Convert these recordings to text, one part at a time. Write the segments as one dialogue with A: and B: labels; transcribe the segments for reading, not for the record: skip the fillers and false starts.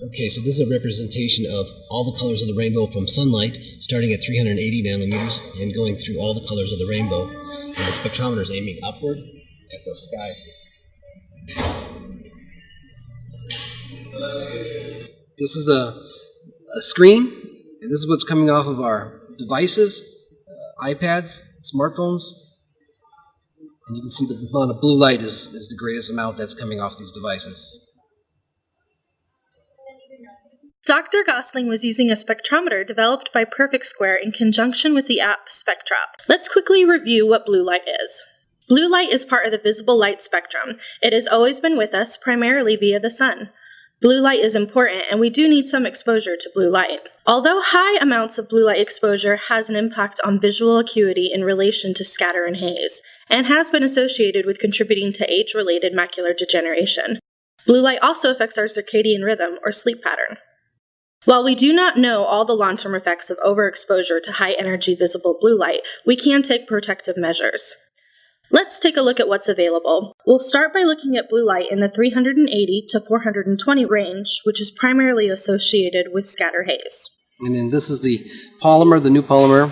A: Okay, so this is a representation of all the colors of the rainbow from sunlight, starting at 380 nanometers and going through all the colors of the rainbow. And the spectrometer is aiming upward at the sky. This is a screen, and this is what's coming off of our devices, iPads, smartphones. And you can see the amount of blue light is the greatest amount that's coming off these devices.
B: Dr. Gosling was using a spectrometer developed by Perfect Square in conjunction with the app SPECTRAL. Let's quickly review what blue light is. Blue light is part of the visible light spectrum. It has always been with us, primarily via the sun. Blue light is important, and we do need some exposure to blue light. Although high amounts of blue light exposure has an impact on visual acuity in relation to scatter and haze, and has been associated with contributing to age-related macular degeneration, blue light also affects our circadian rhythm or sleep pattern. While we do not know all the long-term effects of overexposure to high-energy visible blue light, we can take protective measures. Let's take a look at what's available. We'll start by looking at blue light in the 380 to 420 range, which is primarily associated with scatter haze.
A: And then this is the polymer, the new polymer,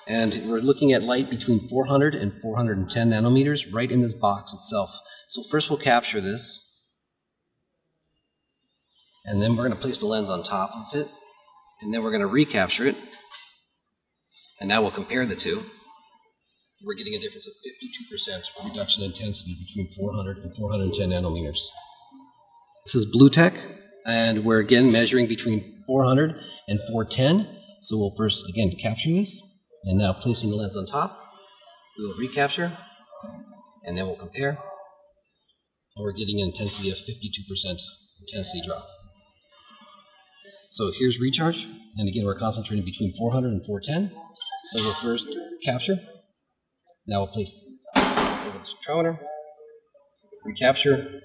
A: and we're looking at light between 400 and 410 nanometers right in this box itself. So first we'll capture this, and then we're going to place the lens on top of it, and then we're going to recapture it, and now we'll compare the two. We're getting a difference of 52% reduction in intensity between 400 and 410 nanometers. This is Blue Tech, and we're again measuring between 400 and 410. So we'll first again capture this, and now placing the lens on top, we will recapture, and then we'll compare. And we're getting an intensity of 52% intensity drop. So here's recharge, and again we're concentrating between 400 and 410. So we'll first capture. Now we'll place over the spectrometer, recapture,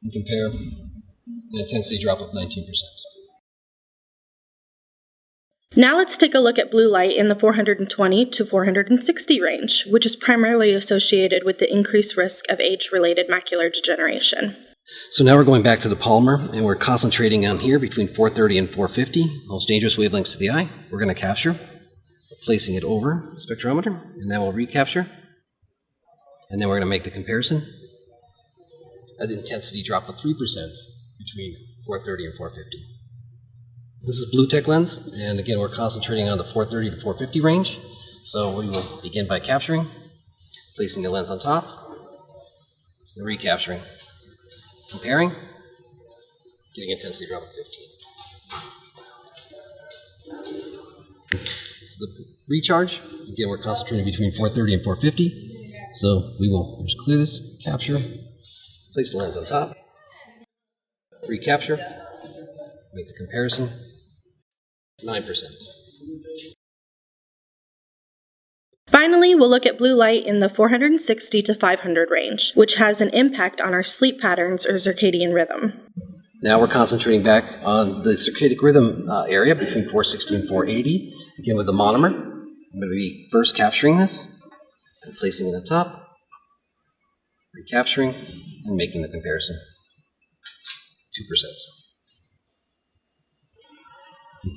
A: and compare an intensity drop of 19%.
B: Now let's take a look at blue light in the 420 to 460 range, which is primarily associated with the increased risk of age-related macular degeneration.
A: So now we're going back to the polymer, and we're concentrating on here between 430 and 450, most dangerous wavelengths to the eye. We're going to capture, placing it over the spectrometer, and then we'll recapture, and then we're going to make the comparison. An intensity drop of 3% between 430 and 450. This is Blue Tech lens, and again we're concentrating on the 430 to 450 range. So we will begin by capturing, placing the lens on top, and recapturing, comparing, getting intensity drop of 15. This is the recharge. Again, we're concentrating between 430 and 450. So we will just clear this, capture, place the lens on top, recapture, make the comparison, 9%.
B: Finally, we'll look at blue light in the 460 to 500 range, which has an impact on our sleep patterns or circadian rhythm.
A: Now we're concentrating back on the circadian rhythm area between 460 and 480. Again with the monomer. I'm going to be first capturing this and placing it on top, recapturing, and making the comparison. 2%.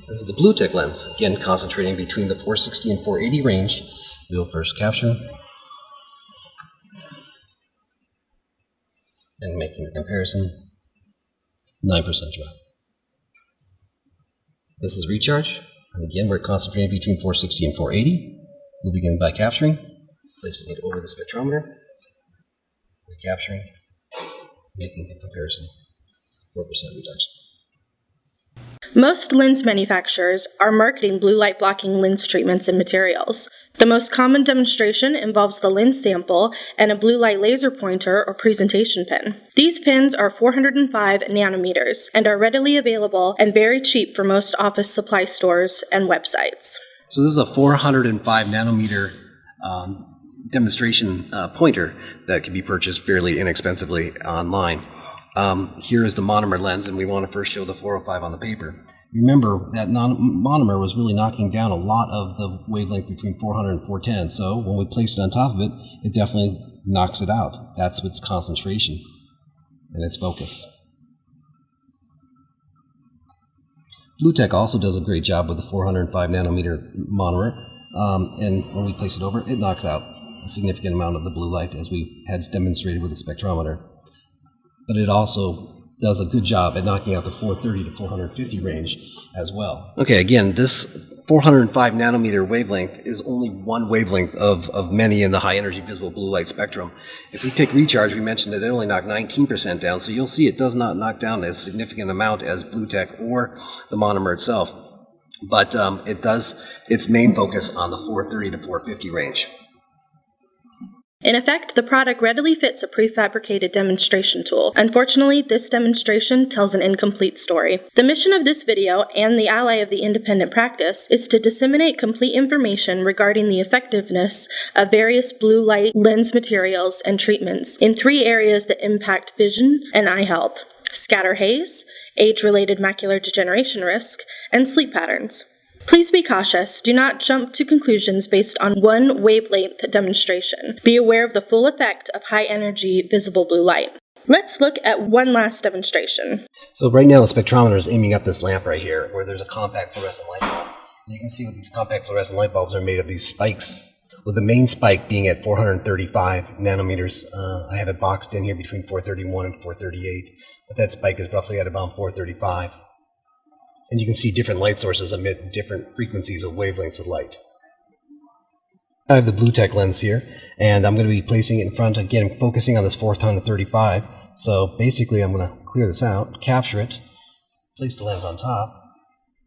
A: This is the Blue Tech lens. Again, concentrating between the 460 and 480 range. We will first capture and making the comparison. 9% drop. This is recharge. And again, we're concentrating between 460 and 480. We'll begin by capturing, placing it over the spectrometer, recapturing, making the comparison. 4% reduction.
B: Most lens manufacturers are marketing blue light blocking lens treatments and materials. The most common demonstration involves the lens sample and a blue light laser pointer or presentation pin. These pins are 405 nanometers and are readily available and very cheap for most office supply stores and websites.
A: So this is a 405 nanometer demonstration pointer that can be purchased fairly inexpensively online. Here is the monomer lens, and we want to first show the 405 on the paper. Remember that monomer was really knocking down a lot of the wavelength between 400 and 410, so when we place it on top of it, it definitely knocks it out. That's its concentration and its focus. BlueTech also does a great job with the 405 nanometer monomer, and when we place it over, it knocks out a significant amount of the blue light, as we had demonstrated with the spectrometer. But it also does a good job at knocking out the 430 to 450 range as well. Okay, again, this 405 nanometer wavelength is only one wavelength of many in the high energy visible blue light spectrum. If we take recharge, we mentioned that it only knocked 19% down, so you'll see it does not knock down as significant amount as BlueTech or the monomer itself. But it does its main focus on the 430 to 450 range.
B: In effect, the product readily fits a prefabricated demonstration tool. Unfortunately, this demonstration tells an incomplete story. The mission of this video, and the ally of the independent practice, is to disseminate complete information regarding the effectiveness of various blue light lens materials and treatments in 3 areas that impact vision and eye health: scatter haze, age-related macular degeneration risk, and sleep patterns. Please be cautious. Do not jump to conclusions based on one wavelength demonstration. Be aware of the full effect of high-energy visible blue light. Let's look at one last demonstration.
A: So right now the spectrometer is aiming up this lamp right here, where there's a compact fluorescent light bulb. And you can see what these compact fluorescent light bulbs are made of, these spikes, with the main spike being at 435 nanometers. I have it boxed in here between 431 and 438, but that spike is roughly at about 435. And you can see different light sources emit different frequencies of wavelengths of light. I have the BlueTech lens here, and I'm going to be placing it in front, again, focusing on this 435. So basically, I'm going to clear this out, capture it, place the lens on top,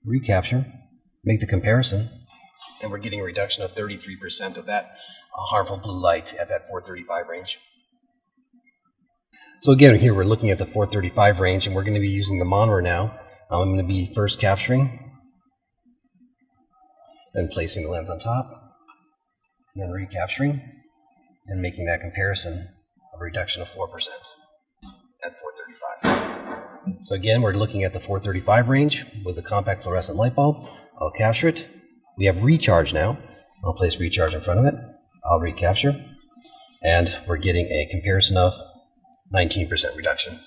A: recapture, make the comparison, and we're getting a reduction of 33% of that harmful blue light at that 435 range. So again, here we're looking at the 435 range, and we're going to be using the monomer now. I'm going to be first capturing, then placing the lens on top, and then recapturing, and making that comparison of a reduction of 4% at 435. So again, we're looking at the 435 range with the compact fluorescent light bulb. I'll capture it. We have recharge now. I'll place recharge in front of it. I'll recapture, and we're getting a comparison of 19% reduction.